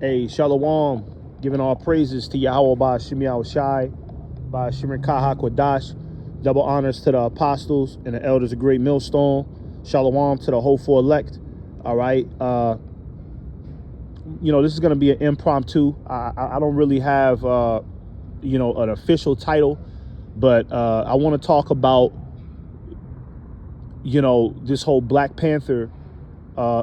Hey, Shalom, giving all praises to Yahweh by Shemi Shai, by Shemir Kaha Kodash. Double honors to the apostles and the elders of Great Millstone. Shalom to the hopeful elect. All right. This is going to be an impromptu. I don't really have, an official title, but I want to talk about, this whole Black Panther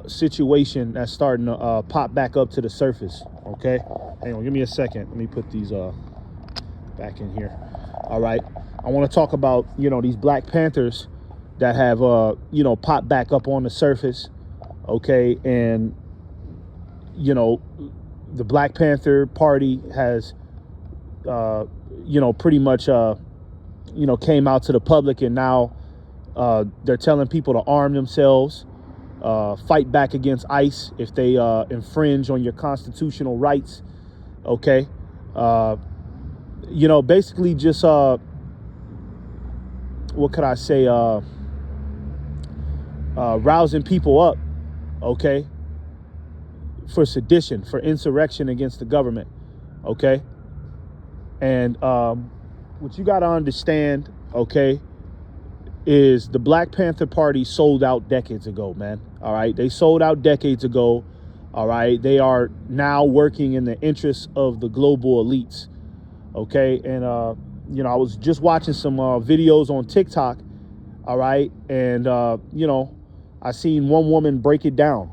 situation that's starting to pop back up to the surface. Okay, hang on, give me a second. Let me put these back in here. All right, I want to talk about these Black Panthers that have popped back up on the surface. Okay, and the Black Panther Party has pretty much came out to the public, and now they're telling people to arm themselves. Fight back against ICE if they infringe on your constitutional rights. Okay. Basically just, what could I say? Rousing people up, okay, for sedition, for insurrection against the government. Okay. And what you got to understand, okay, is the Black Panther Party sold out decades ago, man. All right. They sold out decades ago. All right. They are now working in the interests of the global elites. Okay. And, I was just watching some videos on TikTok. All right. And, I seen one woman break it down.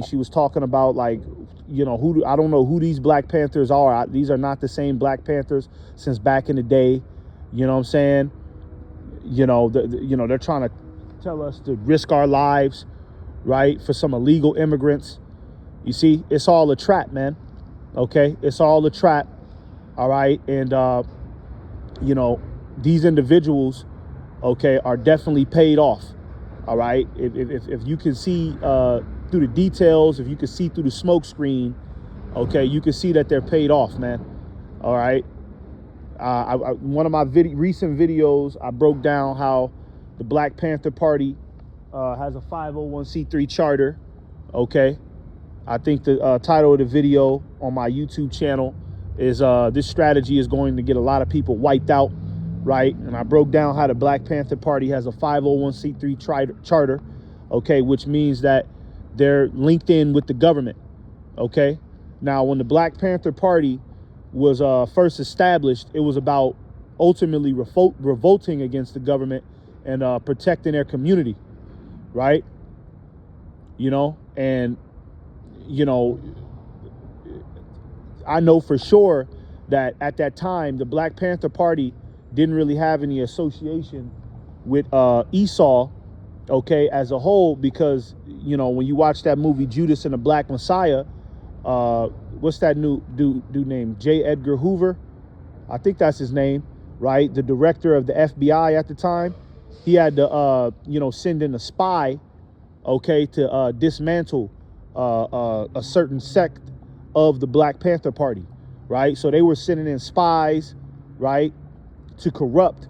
She was talking about I don't know who these Black Panthers are. These are not the same Black Panthers since back in the day. You know what I'm saying? They're trying to tell us to risk our lives, right, for some illegal immigrants. You see, it's all a trap, man. Okay, it's all a trap. All right, and these individuals, okay, are definitely paid off. All right, if you can see through the details, if you can see through the smoke screen, okay, you can see that they're paid off, man. All right. One of my recent videos, I broke down how the Black Panther Party has a 501c3 charter. Okay, I think the title of the video on my YouTube channel is "This strategy is going to get a lot of people wiped out," right? And I broke down how the Black Panther Party has a 501c3 charter. Okay, which means that they're linked in with the government. Okay, now when the Black Panther Party was first established, it was about ultimately revolting against the government and protecting their community, right? And I know for sure that at that time the Black Panther Party didn't really have any association with Esau, okay, as a whole, because when you watch that movie Judas and the Black Messiah, what's that new dude named? J. Edgar Hoover, I think that's his name, right? The director of the FBI at the time, he had to send in a spy, okay, to dismantle a certain sect of the Black Panther Party, right? So they were sending in spies, right, to corrupt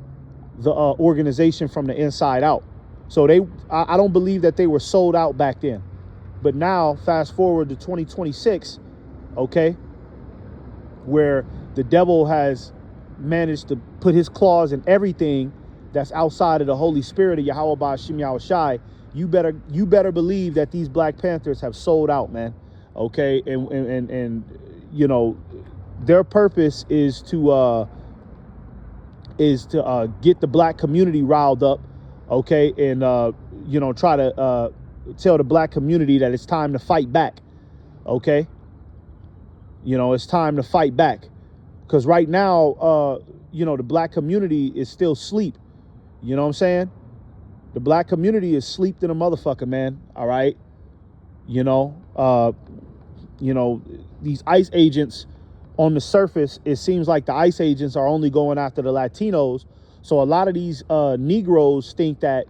the organization from the inside out. So I don't believe that they were sold out back then. But now, fast forward to 2026, okay, where the devil has managed to put his claws in everything that's outside of the Holy Spirit of Yahweh by Shemi Shai. You better believe that these Black Panthers have sold out, man. Okay, and their purpose is to get the Black community riled up, okay, and try to tell the Black community that it's time to fight back. Okay, it's time to fight back, because right now the Black community is still asleep. You know what I'm saying? The Black community is sleeped in a motherfucker, man. All right, these ICE agents, on the surface, it seems like the ICE agents are only going after the Latinos. So a lot of these Negroes think that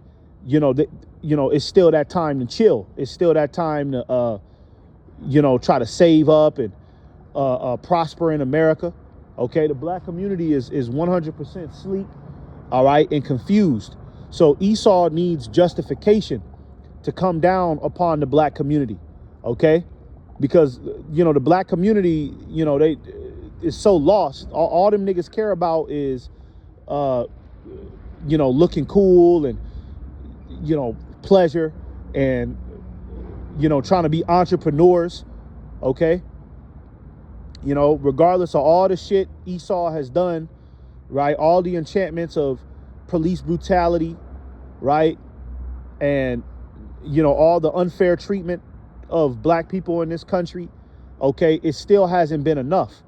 it's still that time to chill. It's still that time to, try to save up and prosper in America. Okay, the Black community is 100% asleep, all right, and confused. So Esau needs justification to come down upon the Black community. Okay, because the black community, they is so lost. All them niggas care about is looking cool and pleasure and trying to be entrepreneurs. Okay, regardless of all the shit Esau has done, right? All the enchantments of police brutality, right? And all the unfair treatment of black people in this country, okay, it still hasn't been enough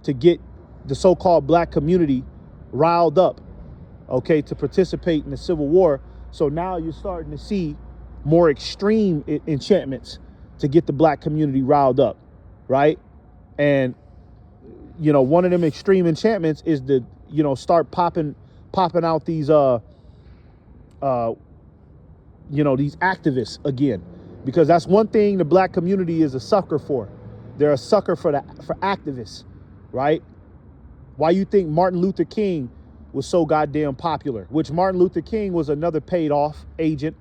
to get the so-called black community riled up, okay, to participate in the Civil War. So now you're starting to see more extreme enchantments to get the black community riled up, right? And one of them extreme enchantments is to start popping out these these activists again, because that's one thing the black community is a sucker for. They're a sucker for activists, right? Why you think Martin Luther King was so goddamn popular? Which Martin Luther King was another paid off agent,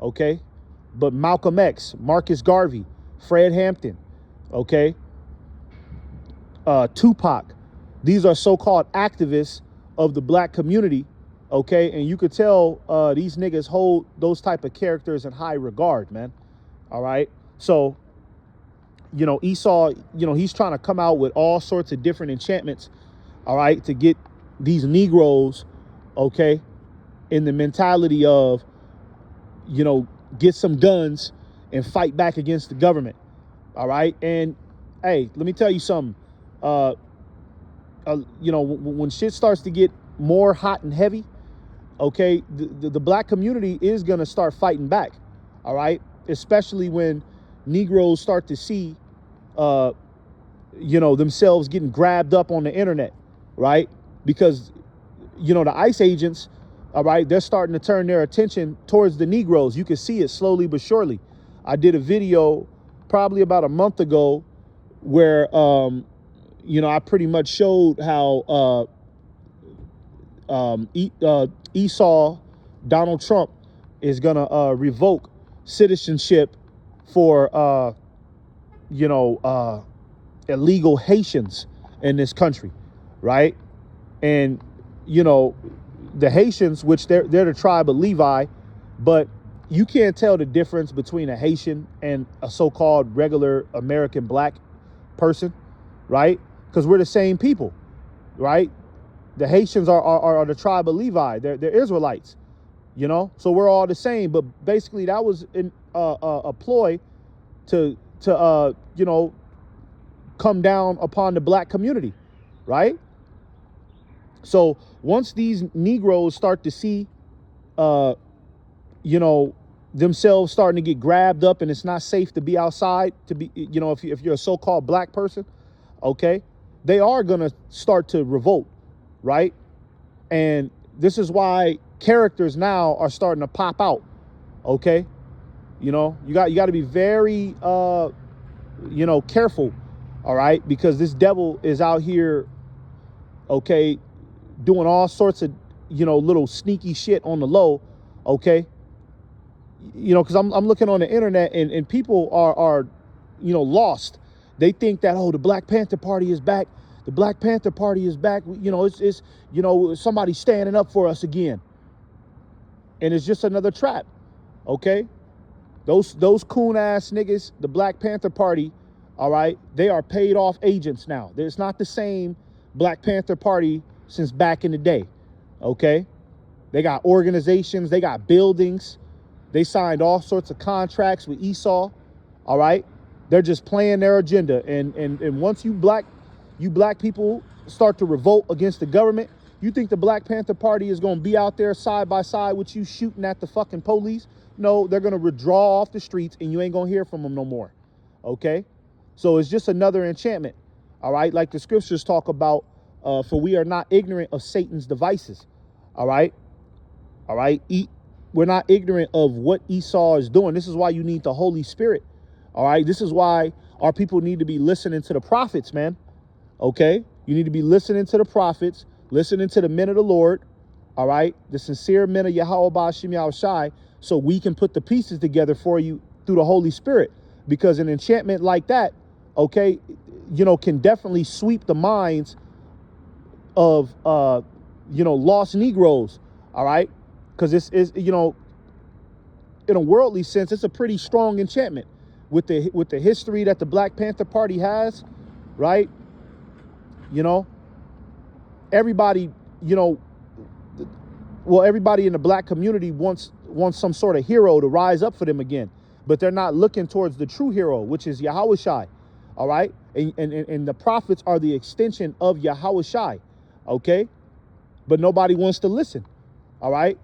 okay? But Malcolm X, Marcus Garvey, Fred Hampton, okay? Tupac, these are so-called activists of the black community, okay? And you could tell these niggas hold those type of characters in high regard, man. All right? So, Esau, he's trying to come out with all sorts of different enchantments, all right, to get these Negroes, okay, in the mentality of, get some guns and fight back against the government, all right? And, hey, let me tell you something. When shit starts to get more hot and heavy, okay, the black community is going to start fighting back, all right? Especially when Negroes start to see, themselves getting grabbed up on the internet, right? Because, the ICE agents, all right, they're starting to turn their attention towards the Negroes. You can see it slowly but surely. I did a video probably about a month ago where, I pretty much showed how Esau, Donald Trump, is going to revoke citizenship for, illegal Haitians in this country, right? And, the Haitians, which they're the tribe of Levi, but you can't tell the difference between a Haitian and a so-called regular American black person, right? Because we're the same people, right? The Haitians are the tribe of Levi. They're Israelites, so we're all the same. But basically that was a ploy to come down upon the black community, right? So once these Negroes start to see, themselves starting to get grabbed up and it's not safe to be outside, to be, if you're a so-called black person, okay, they are going to start to revolt, right? And this is why characters now are starting to pop out, okay? You got to be very, careful, all right? Because this devil is out here, okay, doing all sorts of, little sneaky shit on the low, okay? Because I'm looking on the internet and people are lost. They think that, the Black Panther Party is back. The Black Panther Party is back. It's somebody standing up for us again. And it's just another trap, okay? Those coon ass niggas, the Black Panther Party, all right, they are paid off agents now. It's not the same Black Panther Party since back in the day, okay? They got organizations, they got buildings, they signed all sorts of contracts with Esau, all right? They're just playing their agenda, and once you black people start to revolt against the government, you think the Black Panther Party is going to be out there side by side with you shooting at the fucking police? No, they're going to withdraw off the streets and you ain't going to hear from them no more, okay? So it's just another enchantment, all right? Like the scriptures talk about, for we are not ignorant of Satan's devices, all right? All right? We're not ignorant of what Esau is doing. This is why you need the Holy Spirit, all right? This is why our people need to be listening to the prophets, man, okay? You need to be listening to the prophets, listening to the men of the Lord, all right? The sincere men of Yahweh Ba'ashim Yahushai, so we can put the pieces together for you through the Holy Spirit. Because an enchantment like that, okay, can definitely sweep the minds of, lost Negroes, all right? Because it's, in a worldly sense, it's a pretty strong enchantment with the history that the Black Panther Party has, right? Everybody, everybody in the black community wants some sort of hero to rise up for them again, but they're not looking towards the true hero, which is Yahushai, all right? And the prophets are the extension of Yahushai, okay? But nobody wants to listen, all right?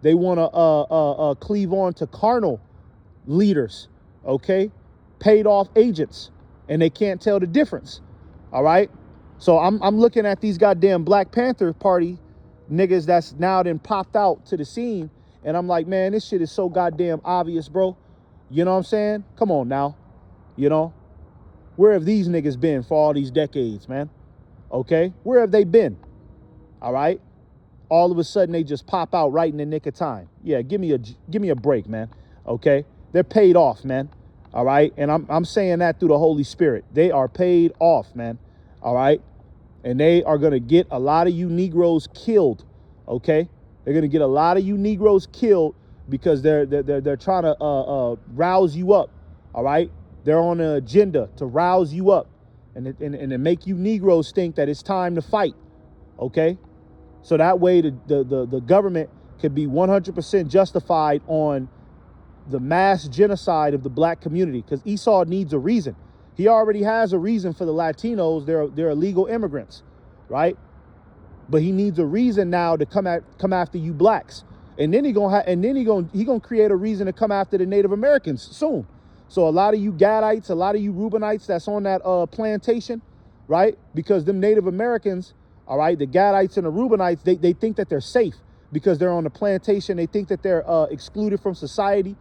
They want to cleave on to carnal leaders, okay? Paid off agents, and they can't tell the difference, all right? So I'm looking at these goddamn Black Panther Party niggas that's now then popped out to the scene, and I'm like, man, this shit is so goddamn obvious, bro. You know what I'm saying? Come on now. Where have these niggas been for all these decades, man? Okay? Where have they been? All right? All of a sudden they just pop out right in the nick of time. Yeah, give me a break, man. Okay? They're paid off, man. All right? And I'm saying that through the Holy Spirit. They are paid off, man. All right? And they are going to get a lot of you Negroes killed, okay? They're going to get a lot of you Negroes killed because they're trying to rouse you up, all right? They're on an agenda to rouse you up and to make you Negroes think that it's time to fight, okay? So that way the government can be 100% justified on the mass genocide of the black community, because Esau needs a reason. He already has a reason for the Latinos. They're illegal immigrants, right? But he needs a reason now to come after you blacks, and then he gonna create a reason to come after the Native Americans soon. So a lot of you Gadites, a lot of you Reubenites that's on that plantation, right? Because them Native Americans, all right, the Gadites and the Reubenites, they think that they're safe because they're on the plantation. They think that they're excluded from society,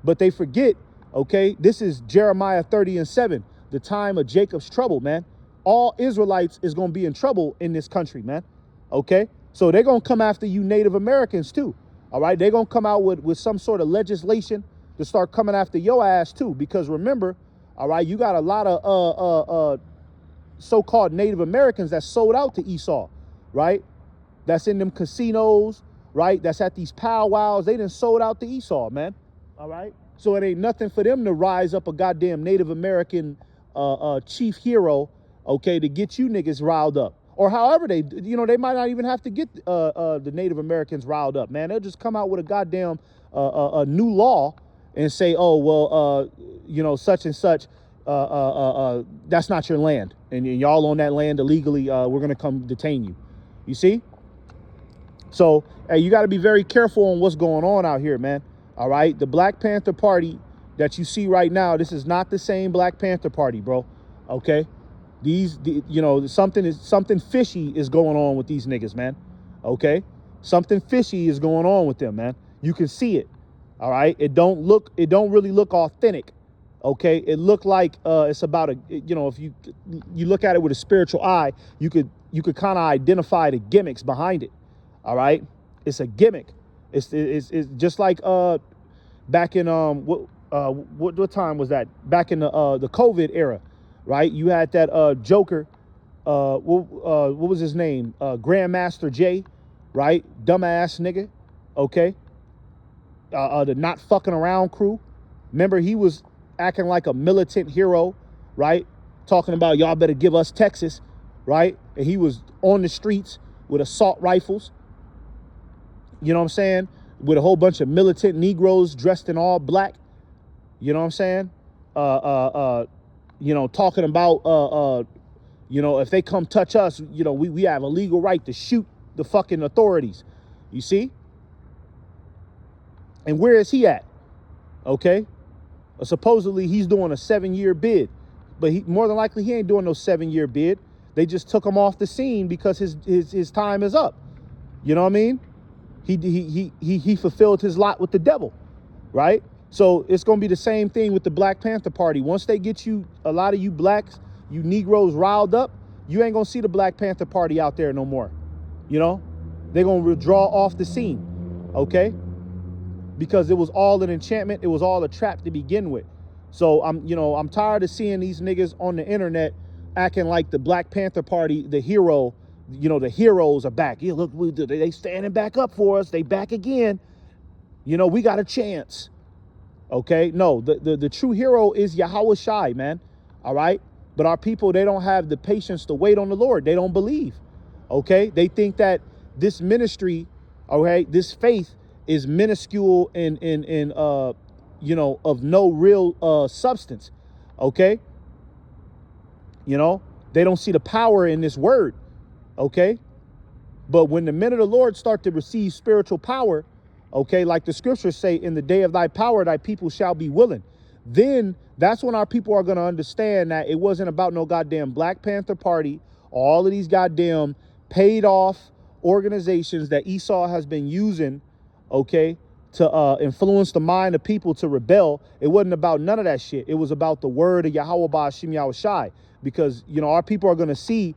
but they forget. Okay, this is Jeremiah 30:7. The time of Jacob's trouble, man. All Israelites is going to be in trouble in this country, man. Okay? So they're going to come after you Native Americans too. All right? They're going to come out with some sort of legislation to start coming after your ass too. Because remember, all right, you got a lot of so-called Native Americans that sold out to Esau, right? That's in them casinos, right? That's at these powwows. They done sold out to Esau, man. All right? So it ain't nothing for them to rise up a goddamn Native American chief hero, okay, to get you niggas riled up. Or however they might not even have to get the Native Americans riled up, man. They'll just come out with a goddamn a new law and say, oh, well, such and such, that's not your land. And y'all on that land illegally, we're going to come detain you. You see? So, hey, you got to be very careful on what's going on out here, man. All right? The Black Panther Party that you see right now, this is not the same Black Panther Party, bro. Okay? Something fishy is going on with these niggas, man. Okay? Something fishy is going on with them, man. You can see it. All right? It don't really look authentic. Okay? It look like it's about if you look at it with a spiritual eye, you could kind of identify the gimmicks behind it. All right? It's a gimmick. It's just like back in what time was that? Back in the COVID era, right? You had that Joker, what was his name? Grandmaster Jay, right? Dumbass nigga, okay? The not fucking around crew. Remember, he was acting like a militant hero, right? Talking about y'all better give us Texas, right? And he was on the streets with assault rifles. You know what I'm saying? With a whole bunch of militant Negroes dressed in all black. You know what I'm saying? Talking about, if they come touch us, we have a legal right to shoot the fucking authorities. You see? And where is he at? Okay? Supposedly he's doing a 7-year bid, but more than likely he ain't doing no 7-year bid. They just took him off the scene because his time is up. You know what I mean? He fulfilled his lot with the devil, right? So it's going to be the same thing with the Black Panther Party. Once they get a lot of you blacks, you Negroes riled up, you ain't going to see the Black Panther Party out there no more. They're going to withdraw off the scene, okay? Because it was all an enchantment. It was all a trap to begin with. So I'm tired of seeing these niggas on the internet acting like the Black Panther Party, the hero, the heroes are back. Yeah, look, they standing back up for us. They back again. We got a chance. Okay, no, the true hero is Yahweh Shai, man. All right, but our people, they don't have the patience to wait on the Lord. They don't believe. Okay, they think that this ministry, okay, this faith is minuscule and of no real substance. Okay, they don't see the power in this word. Okay, but when the men of the Lord start to receive spiritual power, okay, like the scriptures say, in the day of thy power, thy people shall be willing. Then that's when our people are going to understand that it wasn't about no goddamn Black Panther Party, all of these goddamn paid off organizations that Esau has been using, okay, to influence the mind of people to rebel. It wasn't about none of that shit. It was about the word of Yahweh Ba'ashim Yahweh Shai. Because, our people are going to see,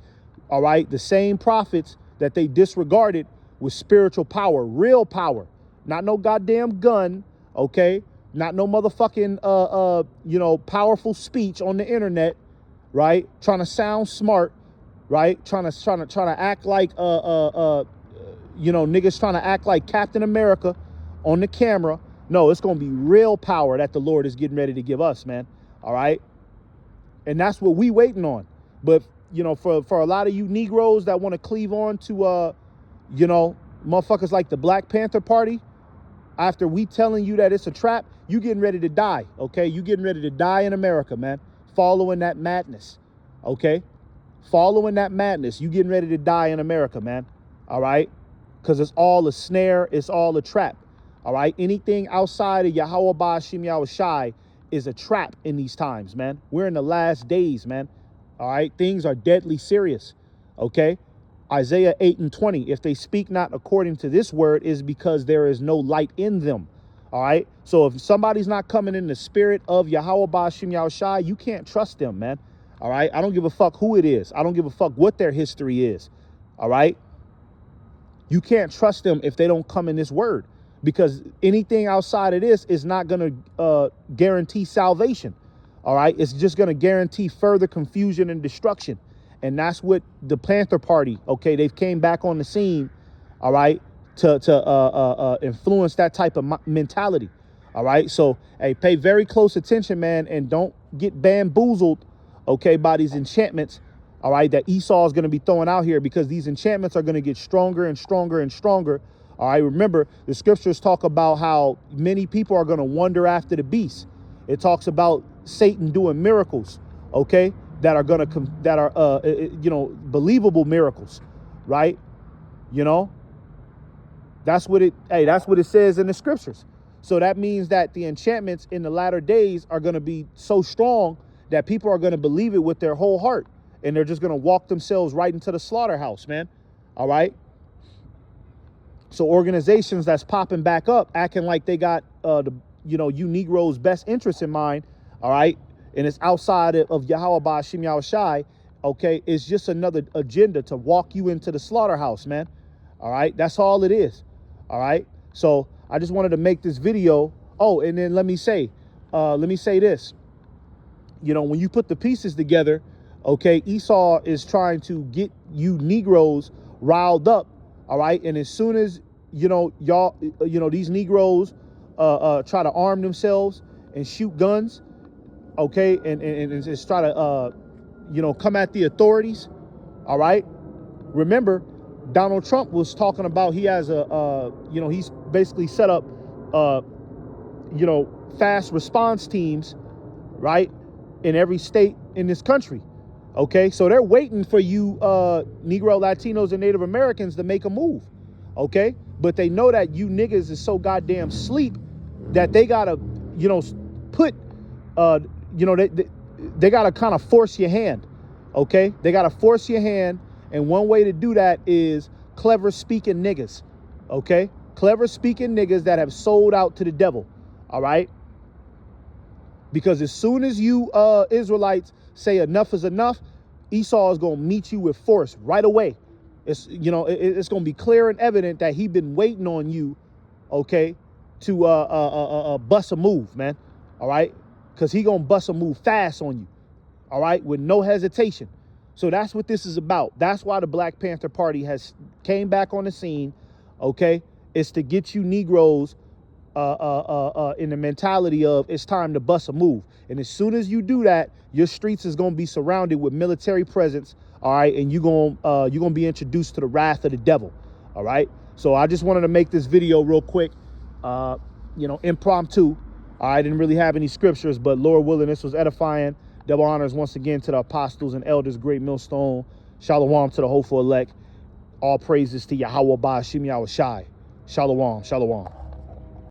all right, the same prophets that they disregarded with spiritual power, real power, not no goddamn gun, okay, not no motherfucking powerful speech on the internet, right? Trying to sound smart, right? Trying to act like niggas trying to act like Captain America on the camera. No, it's gonna be real power that the Lord is getting ready to give us, man. All right, and that's what we waiting on. But for a lot of you Negroes that want to cleave on to motherfuckers like the Black Panther Party, after we telling you that it's a trap, you getting ready to die, okay? You getting ready to die in America, man. Following that madness, okay? Following that madness, you getting ready to die in America, man. All right? Because it's all a snare, it's all a trap. All right? Anything outside of Yahweh Ba'ashim Yahweh Shai is a trap in these times, man. We're in the last days, man. All right? Things are deadly serious, okay? Isaiah 8:20, if they speak not according to this word, is because there is no light in them. All right. So if somebody's not coming in the spirit of Yahweh Ba'ashim Yahweh Shai, you can't trust them, man. All right. I don't give a fuck who it is. I don't give a fuck what their history is. All right. You can't trust them if they don't come in this word, because anything outside of this is not going to guarantee salvation. All right. It's just going to guarantee further confusion and destruction. And that's what the Panther Party, okay, they've came back on the scene, all right, to influence that type of mentality, all right? So, hey, pay very close attention, man, and don't get bamboozled, okay, by these enchantments, all right, that Esau is going to be throwing out here, because these enchantments are going to get stronger and stronger and stronger, all right? Remember, the scriptures talk about how many people are going to wander after the beast. It talks about Satan doing miracles, okay? That are believable miracles, right? That's what it says in the scriptures. So that means that the enchantments in the latter days are going to be so strong that people are going to believe it with their whole heart, and they're just going to walk themselves right into the slaughterhouse, man. All right. So organizations that's popping back up, acting like they got you Negroes' best interests in mind, all right, and it's outside of Yahweh Ba'ashim Yahweh Shai, okay, it's just another agenda to walk you into the slaughterhouse, man. All right, that's all it is. All right, so I just wanted to make this video. Oh, and then let me say this. When you put the pieces together, okay, Esau is trying to get you Negroes riled up, all right, and as soon as these Negroes try to arm themselves and shoot guns, okay, and just try to come at the authorities, all right. Remember, Donald Trump was talking about he has he's basically set up fast response teams, right, in every state in this country. Okay, so they're waiting for you Negro, Latinos, and Native Americans to make a move. Okay, but they know that you niggas is so goddamn sleep that they gotta put they gotta kind of force your hand. Okay, they gotta force your hand, and one way to do that is clever speaking niggas. Okay, clever speaking niggas that have sold out to the devil. All right, because as soon as you Israelites say enough is enough, Esau is gonna meet you with force right away. It's it's gonna be clear and evident that he been waiting on you, okay, to bust a move, man. All right, because he gonna bust a move fast on you, all right, with no hesitation. So that's what this is about. That's why the Black Panther Party has came back on the scene, okay? It's to get you Negroes in the mentality of it's time to bust a move. And as soon as you do that, your streets is gonna be surrounded with military presence, all right? And you're gonna be introduced to the wrath of the devil, all right? So I just wanted to make this video real quick, you know, impromptu. I didn't really have any scriptures, but Lord willing, this was edifying. Double honors once again to the apostles and elders, great millstone. Shalom to the hopeful elect. All praises to Yahweh Ba'ashim Yahweh Shai. Shalom, shalom.